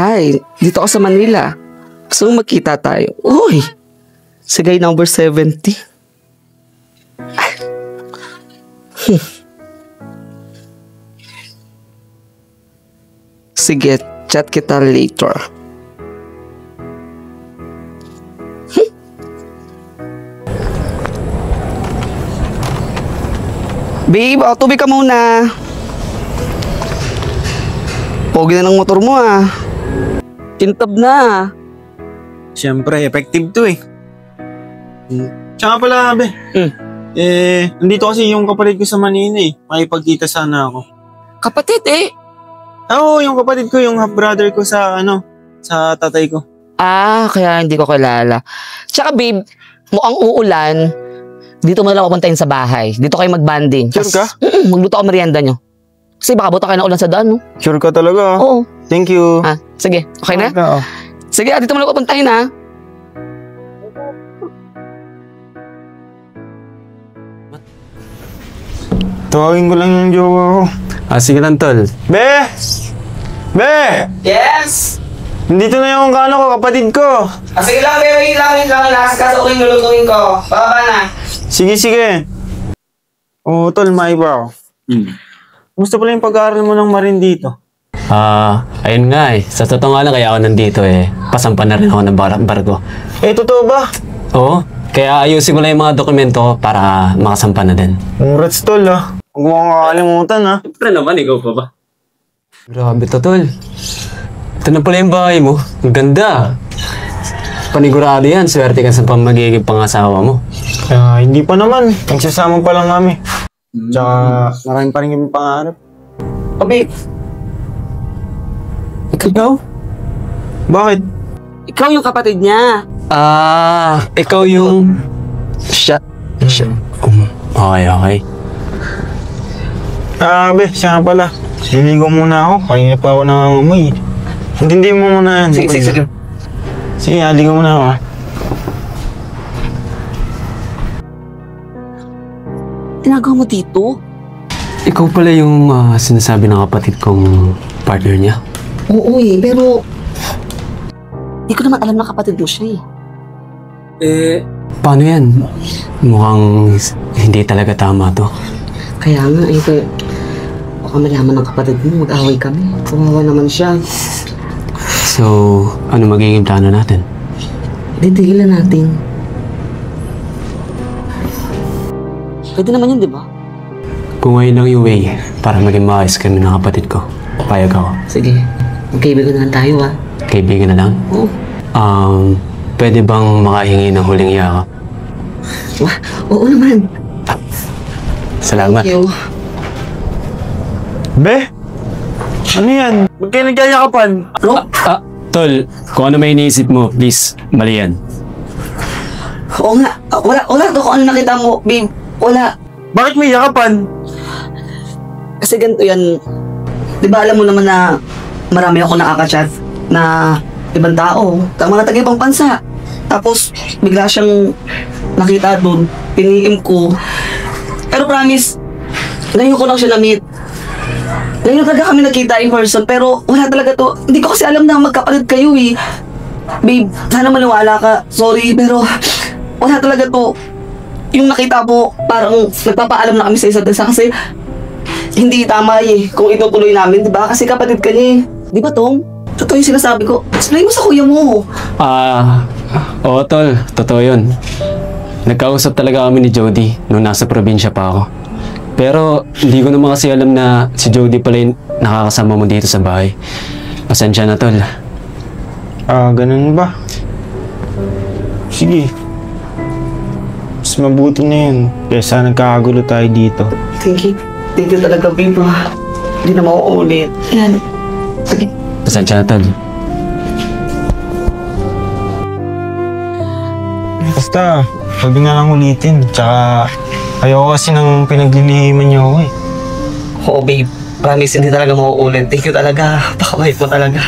Hi, dito ako sa Manila. Gusto mo magkita tayo? Uy! Sige, number 70. Sige, chat kita later. Babe, tubig ka muna. Pogi na ng motor mo ah. Kintab na. Siyempre, effective to eh. Tsaka pala, be. Nandito kasi yung kapatid ko sa Manila eh. Makipagkita sana ako. Kapatid eh. Oo, yung kapatid ko, yung half-brother ko sa, sa tatay ko. Ah, kaya hindi ko kilala. Tsaka babe, mukhang uulan. Dito mo na lang pupuntahin sa bahay. Dito kayo mag-banding. Sure ka? Magluto ka merienda nyo. Kasi baka buta kayo ng ulan sa daan, no? Sure ka talaga? Oo. Thank you. Sige, okay na? Oo. Sige, dito mo lang pupuntahin, ha? Tawagin ko lang yung jowa ko. Sige lang, tol. Be! Be! Yes! Nandito na yung kapatid ko. Sige lang, babe. Wait lang. Nakasakasukin yung lulutuin ko. Baba na. Sige. Tol, maiba ako. Kumusta pala yung pag-aaral mo ng Marin dito? Ayun nga eh. Sa totoo nga lang kaya ako nandito eh. Pasampan na rin ako ng barko. Totoo ba? Oo. Kaya ayusin ko lang yung mga dokumento ko para makasampan na din. Congrats, tol ah. Huwag mo kang kakalimutan ah. Siyempre naman, ikaw pa ba? Grabe to, tol. Ito na pala yung bahay mo. Ang ganda. Panigurado yan. Swerte ka sa magiging pangasawa mo. Hindi pa naman. Nagsasama pa lang kami. Tsaka marami pa rin kami pangarap. Babe. Ikaw? Bakit? Ikaw yung kapatid niya. Ikaw yung... Siya. Okay. Be, siya nga pala. Liligo muna ako. Kanina pa ako nangangamoy. Hindi mo muna yan. Sige. Sige, ligo muna ako. Tinagaw mo dito? Ikaw pala yung sinasabi ng kapatid kong partner niya? Oo pero... Hindi ko naman alam na kapatid mo siya Paano yan? Mukhang hindi talaga tama to. Kaya nga, baka malaman ng kapatid mo, mag-away kami. Kawawa naman siya. So, ano magiging plano natin? Titigilan natin. Pwede naman yun, di ba? Kung ngayon lang yung way para maging maayos kami ng kapatid ko, payag ako. Sige, magkaibigan na lang tayo Kaibigan na lang? Oo. Pwede bang makahingi ng huling yakap? Oo naman. Salamat. Thank you. Be? Ano yan? Ba't kayo nagkayakapan? Tol, kung ano may iniisip mo, please, mali yan. Oo nga. Wala to kung ano nakita mo, babe. Wala. Bakit may yakapan? Kasi ganito yan. Di ba alam mo naman na marami ako nakaka-chat na ibang tao, mga taga-ibang bansa. Tapos, bigla siyang nakita doon. Piniim ko. Pero promise, ngayon ko lang siya na-meet. Ngayon talaga kami nakita in person, pero wala talaga to. Hindi ko kasi alam na magkapatid kayo eh. Babe, sana maniwala ka. Sorry, pero wala talaga to. Yung nakita mo, parang nagpapaalam na kami sa isa't isa kasi hindi tama kung itutuloy namin, di ba? Kasi kapatid ka niya eh. Di ba, Tong? Totoo yung sinasabi ko. Explain mo sa kuya mo. Oo, tol. Totoo yun. Nagkausap talaga kami ni Jody nung nasa probinsya pa ako. Pero hindi ko naman kasi alam na si Jody pala yung nakakasama mo dito sa bahay. Pasensya na, tol. Ganun ba? Sige. Mas mabuti na yun. Kesa nagkakagulo tayo dito. Thank you. Thank you talaga, babe. Hindi na mauulit. Yan. Sige. Pasensya na, tol. Basta, huwag na lang ulitin. Tsaka, ayoko kasi nang pinaglilihiman niyo ako eh. Oo, babe. Promise, hindi talaga mauulit. Thank you talaga. Pakabait mo talaga.